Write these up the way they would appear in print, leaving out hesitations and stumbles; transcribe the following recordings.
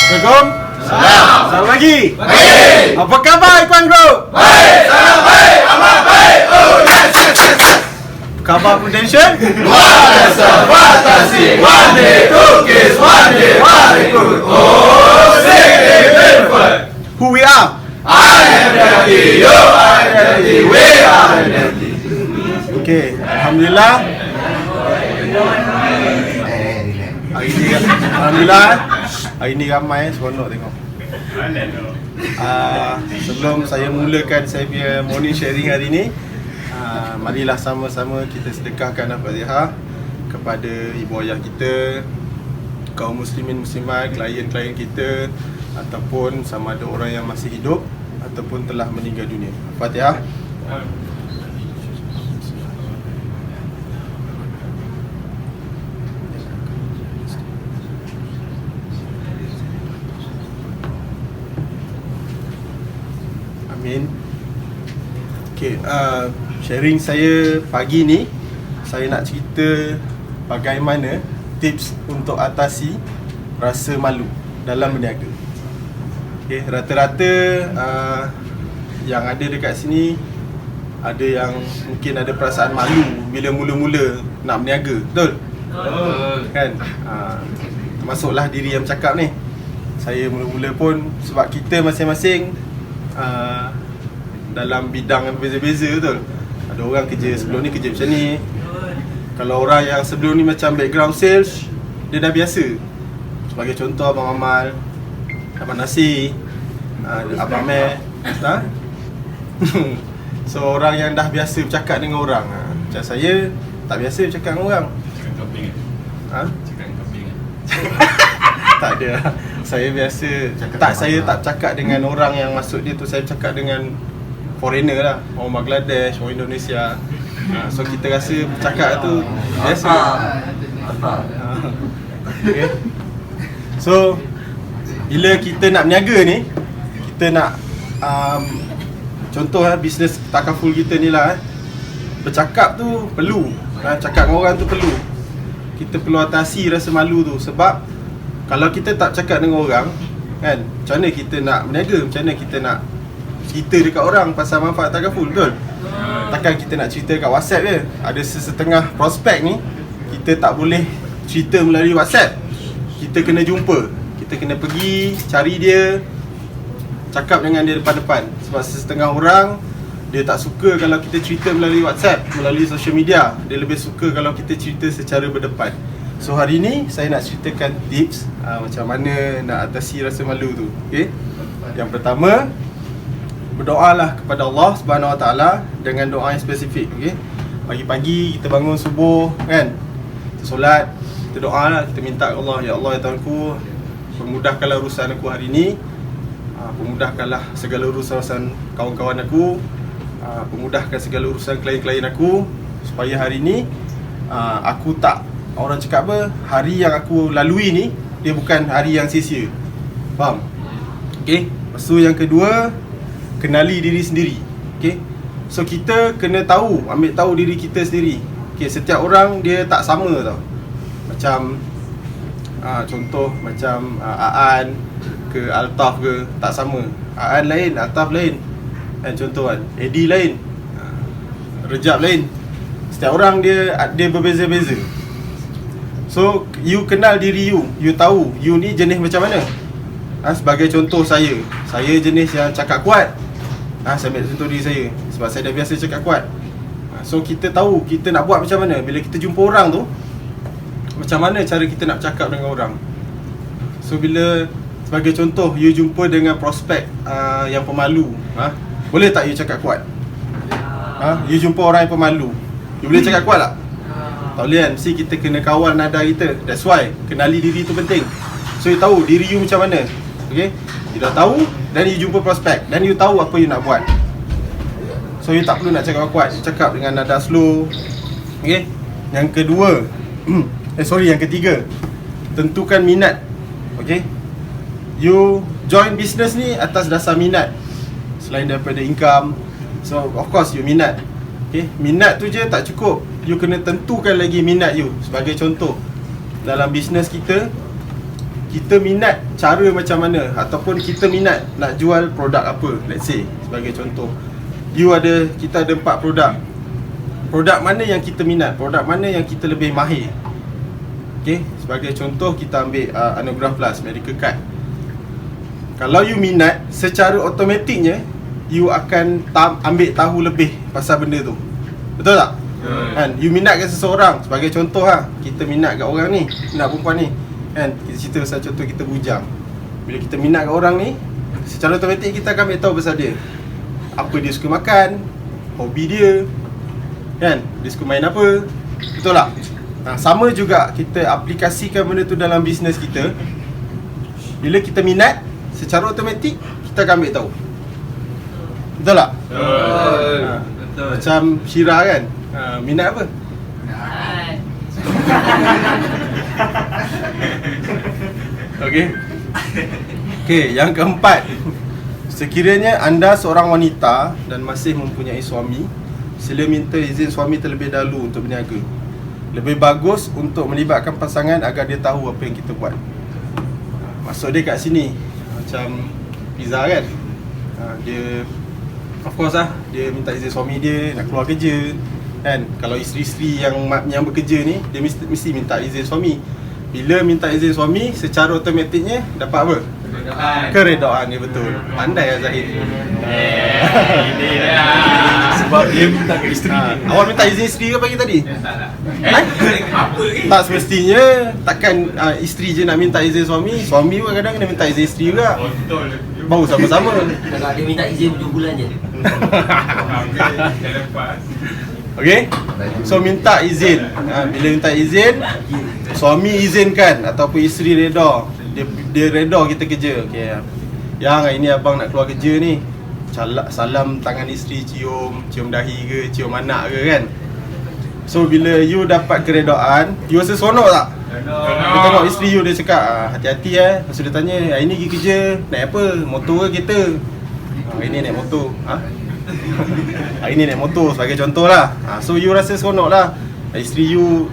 Assalamualaikum. Salam. Selamat pagi. Baik. Apa khabar Ikhwan Group? Baik. Sangat baik. Amat baik. Oh yes, yes, yes, yes. Khabar Foundation? Luar biasa. Fantasi. One day cookies. One day ikut. Oh, sing it beautiful. Who we are? I am ready. You are ready. We are ready. Okey, alhamdulillah. Hari ni ramai seronok tengok. Sebelum saya mulakan saya punya morning sharing hari ni, marilah sama-sama kita sedekahkan Al-Fatihah kepada ibu ayah kita, kaum muslimin muslimat, klien-klien kita, ataupun sama ada orang yang masih hidup ataupun telah meninggal dunia. Al-Fatihah. Amin. Okay, sharing saya pagi ni, saya nak cerita bagaimana tips untuk atasi rasa malu dalam berniaga. Okay, rata-rata yang ada dekat sini ada yang mungkin ada perasaan malu bila mula-mula nak berniaga, betul? Kan? Termasuklah diri yang bercakap ni. Saya mula-mula pun sebab kita masing-masing dalam bidang yang berbeza-beza, betul? Ada orang kerja sebelum ni kerja macam ni. Kalau orang yang sebelum ni macam background sales, dia dah biasa. Sebagai contoh Abang Amal, Abang Nasi, Abang Meh, so orang yang dah biasa bercakap dengan orang. Macam saya tak biasa bercakap dengan orang. Cakap kambing Cakap kambing Tak ada. Saya biasa saya tak cakap dengan orang yang maksud dia tu, saya cakap dengan foreigner lah, orang Bangladesh, orang Indonesia. So kita rasa bercakap tu biasa. Okay. So bila kita nak berniaga ni, kita nak contoh bisnes takaful kita ni lah, bercakap tu perlu, cakap dengan orang tu perlu. Kita perlu atasi rasa malu tu. Sebab kalau kita tak cakap dengan orang, kan, macam mana kita nak berniaga, macam mana kita nak cerita dekat orang pasal manfaat takaful, betul? Takkan kita nak cerita kat WhatsApp je. Ada setengah prospek ni kita tak boleh cerita melalui WhatsApp. Kita kena jumpa, kita kena pergi cari dia, cakap dengan dia depan-depan. Sebab setengah orang dia tak suka kalau kita cerita melalui WhatsApp, melalui social media. Dia lebih suka kalau kita cerita secara berdepan. So hari ni saya nak ceritakan tips macam mana nak atasi rasa malu tu. Okay? Yang pertama, berdoalah kepada Allah Subhanahu Wa Taala dengan doa yang spesifik. Okay? Pagi-pagi kita bangun subuh, kan, kita solat, kita doa lah, kita minta kepada Allah, ya Allah ya Tuhanku, permudahkanlah urusan aku hari ni, permudahkanlah segala urusan kawan-kawan aku, permudahkan segala urusan klien-klien aku, supaya hari ni aku tak, orang cakap apa, hari yang aku lalui ni dia bukan hari yang sia-sia. Faham? Okay. Lepas tu yang kedua, kenali diri sendiri. Okay. So kita kena tahu, ambil tahu diri kita sendiri. Okay, setiap orang dia tak sama tau. Macam contoh macam Aan ke Altaf ke, tak sama. Aan lain, Altaf lain. Dan contoh kan, Eddie lain, Rejab lain. Setiap orang dia berbeza-beza. So you kenal diri you, you tahu you ni jenis macam mana. Sebagai contoh saya jenis yang cakap kuat. Saya ambil contoh diri saya sebab saya dah biasa cakap kuat. So kita tahu kita nak buat macam mana bila kita jumpa orang tu, macam mana cara kita nak cakap dengan orang. So bila sebagai contoh you jumpa dengan prospek yang pemalu, boleh tak you cakap kuat? You jumpa orang yang pemalu, you boleh cakap kuat tak? Tak boleh kan, mesti kita kena kawal nada kita. That's why kenali diri tu penting. So you tahu diri you macam mana. Okay, you dah tahu, dan you jumpa prospek, dan you tahu apa you nak buat. So you tak perlu nak cakap kuat, you cakap dengan nada slow. Okay. Yang kedua, yang ketiga, tentukan minat. Okay, you join business ni atas dasar minat, selain daripada income. So of course you minat. Okay, minat tu je tak cukup, you kena tentukan lagi minat you. Sebagai contoh, dalam bisnes kita kita minat cara macam mana, ataupun kita minat nak jual produk apa. Let's say sebagai contoh, kita ada 4 produk. Produk mana yang kita minat, produk mana yang kita lebih mahir. Okay, sebagai contoh kita ambil Anugerah Plus Medical Card. Kalau you minat, secara automatiknya you akan ambil tahu lebih pasal benda tu. Betul tak? Kan, you minat kat seseorang. Sebagai contoh kita minat kat orang ni, minat perempuan ni, kan, kita cerita pasal contoh kita bujang. Bila kita minat kat orang ni, secara automatik kita akan ambil tahu pasal dia, apa dia suka makan, hobi dia, kan, dia suka main apa. Betul tak? Sama juga kita aplikasikan benda tu dalam bisnes kita. Bila kita minat, secara automatik kita akan ambil tahu. Betul tak? Betul. Macam Syira kan, minat apa? Okay, yang keempat, sekiranya anda seorang wanita dan masih mempunyai suami, sila minta izin suami terlebih dahulu untuk berniaga. Lebih bagus untuk melibatkan pasangan agar dia tahu apa yang kita buat. Maksud dia kat sini, macam Pizza kan, dia of course dia minta izin suami dia nak keluar kerja, kan. Kalau isteri-isteri yang bekerja ni, dia mesti minta izin suami. Bila minta izin suami, secara automatiknya dapat apa? Keredaan. Dia betul. Pandai Zahid. Ini lah. Sebab dia minta ke isteri. Awak minta izin isteri ke pagi tadi? Apa ni? Tak semestinya. Takkan isteri je nak minta izin suami. Suami pun kadang kena minta izin isteri juga. Betul. Baru sama-sama. Kalau dia minta izin hujung bulan je. Okay? So minta izin. Bila minta izin, suami izinkan ataupun isteri reda. Dia reda kita kerja. Okay, yang hari ni abang nak keluar kerja ni, salam tangan isteri, cium dahi ke, cium anak ke, kan. So bila you dapat keredaan, you rasa seronok tak? Dia tengok isteri you, dia cakap hati-hati Lepas tu dia tanya, hari ni pergi kerja naik apa? Motor ke kereta? Hari ni naik motor. Hari ni naik motor sebagai contoh lah. So you rasa seronok lah. Isteri you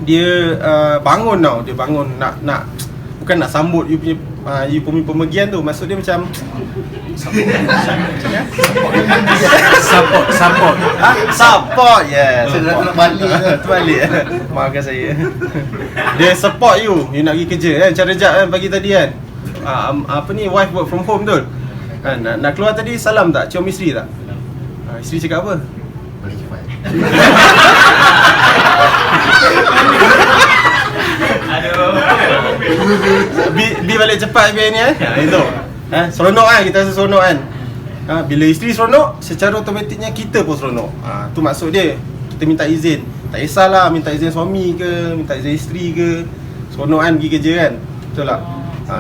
dia bangun tau. Dia bangun nak bukan nak sambut you punya pemergian tu. Maksud dia macam support. Yes. Saya nak balik Terbalik. Maafkan saya. Dia support you nak pergi kerja kan. Cara Rejab kan pagi tadi kan, wife work from home tu kan, nak keluar tadi, salam tak? Cium isteri tak? Isteri cakap apa? Boleh cepat. Bi balik cepat biar ni itu. Seronok kan, kita rasa seronok kan. Bila isteri seronok, secara automatiknya kita pun seronok. Tu maksud dia. Kita minta izin. Tak kisahlah minta izin suami ke, minta izin isteri ke. Seronok kan pergi kerja kan. Betul tak?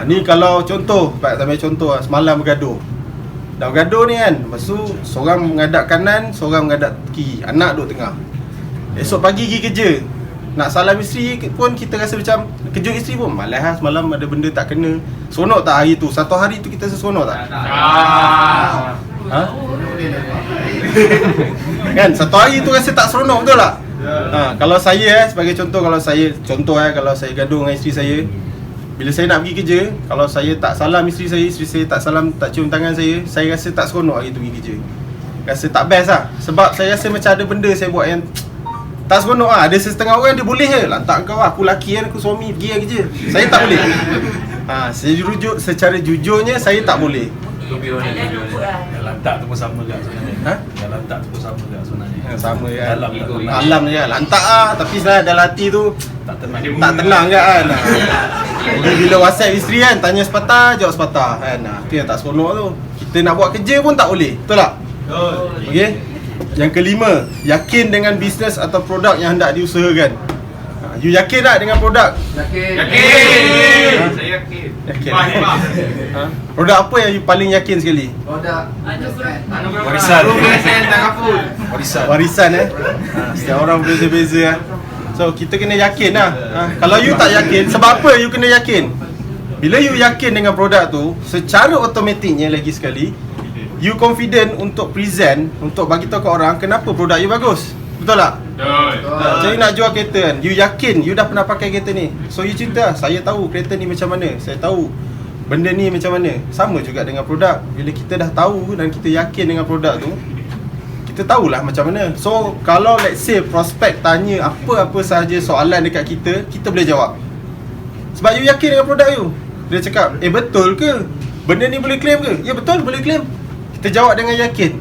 Ni kalau contoh, sampai contoh semalam bergaduh. Dah bergaduh ni kan, lepas tu seorang menghadap kanan, seorang menghadap kiri, anak duduk tengah. Esok pagi pergi kerja, nak salam isteri pun kita rasa macam, kejut isteri pun malas lah, semalam ada benda tak kena. Seronok tak hari tu? Satu hari tu kita rasa seronok tak? Kan, satu hari tu rasa tak seronok, betul tak? Kalau saya sebagai contoh, kalau saya gaduh dengan isteri saya, bila saya nak pergi kerja, kalau saya tak salam isteri saya tak salam, tak cium tangan saya rasa tak seronok hari tu pergi kerja. Rasa tak best lah. Sebab saya rasa macam ada benda saya buat yang tak seronok lah. Ada setengah orang dia boleh je, lantak kau aku lelaki kan, aku suami pergi kerja. Saya tak boleh. Secara jujurnya saya tak boleh. Yang lantak tu pun sama juga sebenarnya. Yang lantak tu pun sama juga sebenarnya. Sama kan. Alam je lantak lah. Tapi sebenarnya dalam hati tu tak tenang. tak tenang je kan. Bila WhatsApp isteri kan, tanya sepatah, jawab sepatah kan. Tu yang tak seronok tu. Kita nak buat kerja pun tak boleh. Betul tak? Betul. Okey. Yang kelima, yakin dengan bisnes atau produk yang hendak diusahakan. You yakin tak dengan produk? Yakin. Saya yakin. Yakin. Produk apa yang you paling yakin sekali? Produk Warisan. Warisan setiap orang berbeza-beza. So kita kena yakin lah. Kalau you tak yakin, sebab apa you kena yakin? Bila you yakin dengan produk tu, secara automatiknya lagi sekali, you confident untuk present, untuk bagi tahu ke orang kenapa produk you bagus. Betul tak? Betul. Jadi nak jual kereta kan, you yakin you dah pernah pakai kereta ni. So you cerita, saya tahu kereta ni macam mana, saya tahu benda ni macam mana. Sama juga dengan produk. Bila kita dah tahu dan kita yakin dengan produk tu, kita tahulah macam mana. So kalau let's say prospek tanya apa-apa sahaja soalan dekat kita, kita boleh jawab. Sebab you yakin dengan produk you. Dia cakap, betul ke? Benda ni boleh claim ke? Ya betul, boleh claim. Kita jawab dengan yakin.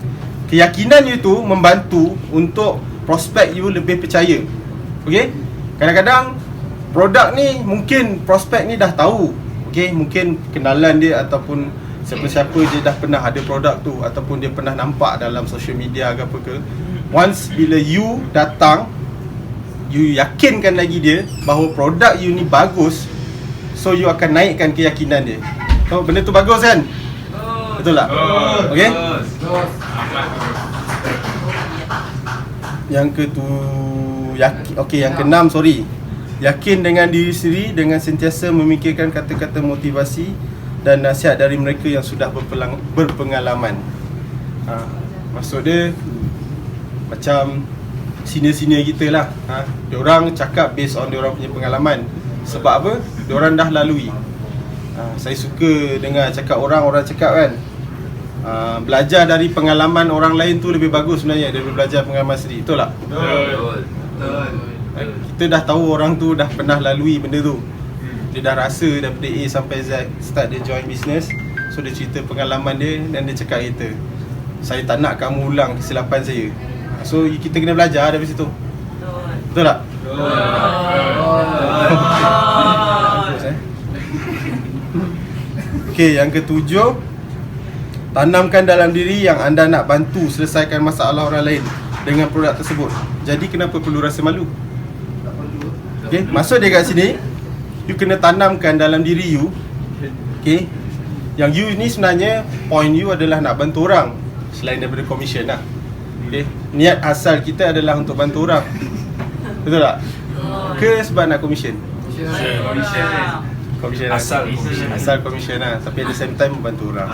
Keyakinan you tu membantu untuk prospek you lebih percaya. Okay? Kadang-kadang produk ni mungkin prospek ni dah tahu. Okay? Mungkin kenalan dia ataupun siapa-siapa je dah pernah ada produk tu, ataupun dia pernah nampak dalam social media ke apa ke. Once bila you datang, you yakinkan lagi dia bahawa produk you ni bagus, so you akan naikkan keyakinan dia. So benda tu bagus kan? Betul tak? Okay? Yang yang keenam, yakin dengan diri sendiri dengan sentiasa memikirkan kata-kata motivasi dan nasihat dari mereka yang sudah berpengalaman. Maksud dia macam senior-senior kita lah. Diorang cakap based on diorang punya pengalaman. Sebab apa? Diorang dah lalui. Saya suka dengar cakap orang cakap kan, belajar dari pengalaman orang lain tu lebih bagus sebenarnya daripada belajar pengalaman sendiri. Betul tak? Betul. Kita dah tahu orang tu dah pernah lalui benda tu. Dia dah rasa daripada A sampai Z, start dia join business. So dia cerita pengalaman dia dan dia cakap kita, saya tak nak kamu ulang kesilapan saya. So kita kena belajar dari situ. Betul tak? Bagus, Okay, yang ketujuh, tanamkan dalam diri yang anda nak bantu selesaikan masalah orang lain dengan produk tersebut. Jadi kenapa perlu rasa malu? Okay, maksud dia kat sini, you kena tanamkan dalam diri you, okay, yang you ni sebenarnya point you adalah nak bantu orang selain daripada commission lah. Okay, niat asal kita adalah untuk bantu orang. Betul tak? Ke sebab nak commission? Commission Asal commission. Asal commission lah. Tapi at the same time membantu orang.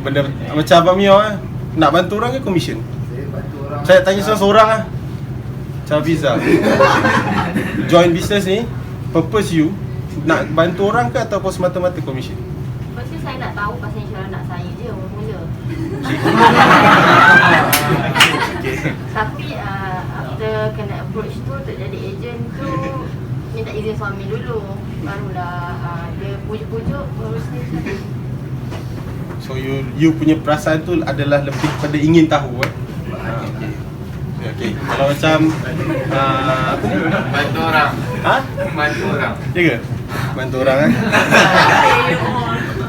Benda macam Abang Mio nak bantu orang ke commission? Saya tanya seorang-seorang lah. Macam Fiza, join business ni, purpose you nak bantu orang ke ataupun semata-mata commission? Pasal saya nak tahu pasal insurans nak saya je mula-mula. Tapi after kena approach tu untuk jadi agent tu, minta izin suami dulu. Barulah dia pujuk-pujuk baru saya cakap. So you punya perasaan tu adalah lebih pada ingin tahu Okay. Kalau macam apa ni? Bantu orang. Bantu orang. Ya ke? Bantu orang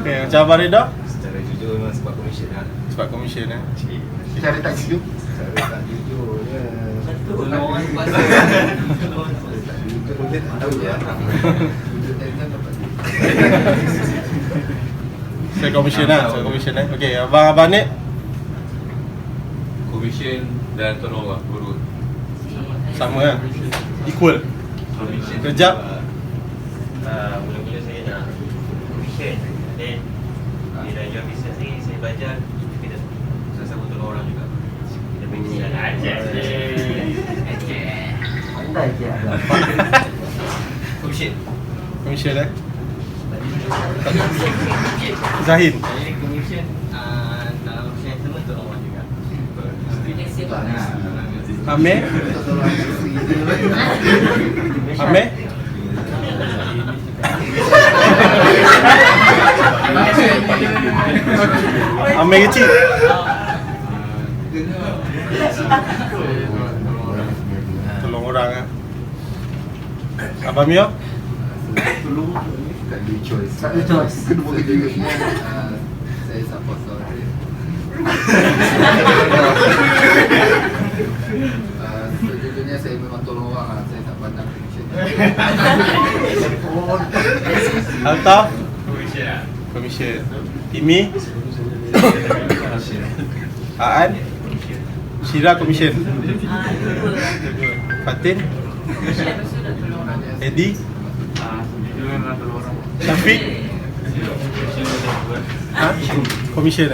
Okay, macam Abang Reda? Secara jujur memang sebab komisen lah. Sebab commission Secara tak jujur? Secara tak jujur je. Betul. Kita tak tahu je. Saya commission lah. Okay, Abang ni? Commission dan turnover urut. Sama lah. Equal. Kejap. Mula-mula saya nak commission. Then bila jual bisnes ni saya belajar kita sama-sama tolong orang juga. Kita bagi aja. Pandai je. Commission Zahin. Jadi commission dalam bisnes tu tolong orang juga. Amir? Amir? Amir kecil? Tolong orang lah. Abang Mio? Tak ada choice. Kedua-duanya saya support saudara. Sejujurnya saya memang tolong orang lah. Saya tak pandang commission. Altaf? Commission. Imi? Aan? Syira commission. Fatin? Eddie? Syafiq? Commission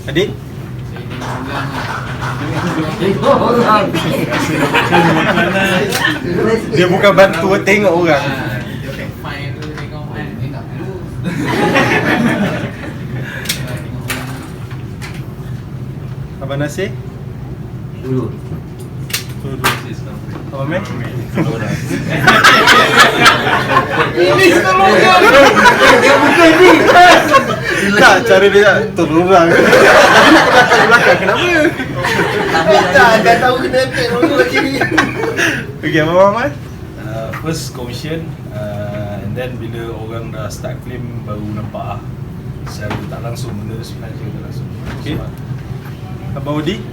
Adik? Saya tengok orang. Dia bukan bantu, tengok orang. Fine tu tengok kan. Tak perlu. Abang Nasir? Dulu. Abang Meh? Tak, cara dia nak turun orang. Tapi nak ke belakang, kenapa? Dah tahu kena attack orang lagi ni. Okey, Abang Muhammad? First commission, and then bila orang dah start claim baru nampak secara tak langsung benda tu sebenarnya tak langsung. Okey. Abang Udi?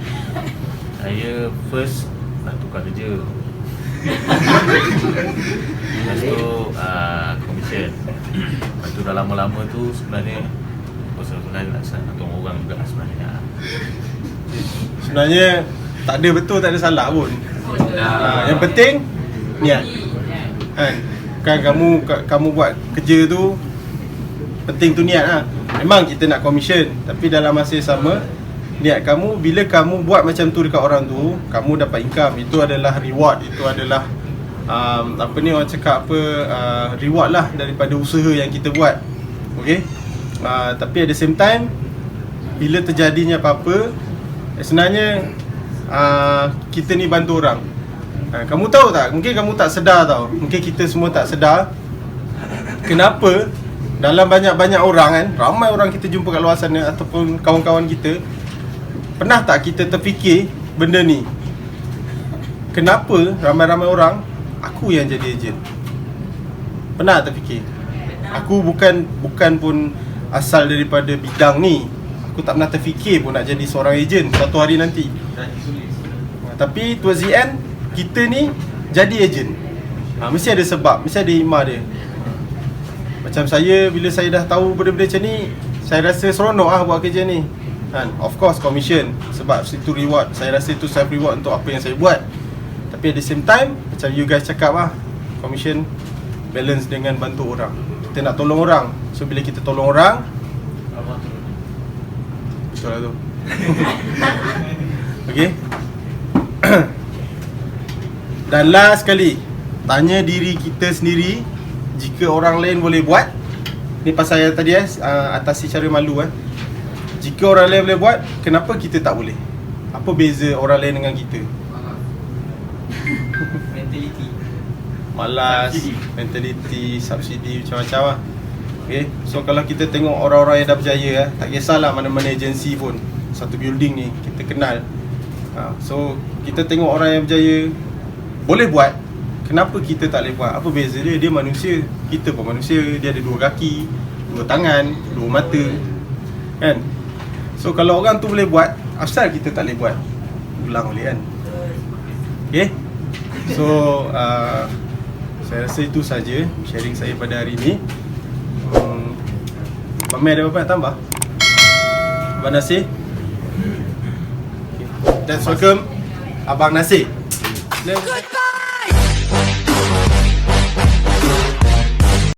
Saya first nak tukar kerja. Lepas tu commission. Lepas tu dah lama-lama tu sebenarnya sebenarnya nak tolong orang juga sebenarnya. Sebenarnya tak ada betul, tak ada salah pun. Yang penting niat. Kan kamu buat kerja tu, penting tu niat lah. Memang kita nak commission, tapi dalam masa yang sama niat kamu, bila kamu buat macam tu dekat orang tu, kamu dapat income. Itu adalah reward. Itu adalah apa ni orang cakap apa, reward lah daripada usaha yang kita buat. Okay. Tapi at the same time, bila terjadinya apa-apa, sebenarnya kita ni bantu orang. Kamu tahu tak? Mungkin kamu tak sedar tau. Mungkin kita semua tak sedar kenapa dalam banyak-banyak orang kan, ramai orang kita jumpa kat luar sana ataupun kawan-kawan kita, pernah tak kita terfikir benda ni? Kenapa ramai-ramai orang aku yang jadi ejen? Pernah terfikir? Aku bukan pun asal daripada bidang ni. Aku tak pernah terfikir pun nak jadi seorang ejen suatu hari nanti. Tapi towards the end, kita ni jadi ejen. Mesti ada sebab, mesti ada hikmah dia. Macam saya, bila saya dah tahu benda-benda macam ni, saya rasa seronok lah buat kerja ni. Of course commission, sebab itu reward. Saya rasa itu self reward untuk apa yang saya buat. Tapi at the same time, macam you guys cakap lah, commission balance dengan bantu orang. Kita nak tolong orang. So bila kita tolong orang, betul lah tu. Okay. Dan last sekali, tanya diri kita sendiri, jika orang lain boleh buat, ni pasal yang tadi atasi cara malu jika orang lain boleh buat, kenapa kita tak boleh? Apa beza orang lain dengan kita? Mentality. Malas, mentality, subsidi, macam-macam lah. Okay, so kalau kita tengok orang-orang yang dah berjaya tak kisahlah mana-mana agensi pun, satu building ni kita kenal. So kita tengok orang yang berjaya boleh buat, kenapa kita tak boleh buat? Apa beza dia? Dia manusia, kita pun manusia. Dia ada 2 kaki, 2 tangan, 2 mata, kan? So kalau orang tu boleh buat, asal kita tak boleh buat? Ulang boleh kan? Okay. So saya rasa itu saja sharing saya pada hari ini. Abang Meh ada apa-apa nak tambah? Abang Nasir? Okay. Let's welcome Abang Nasir.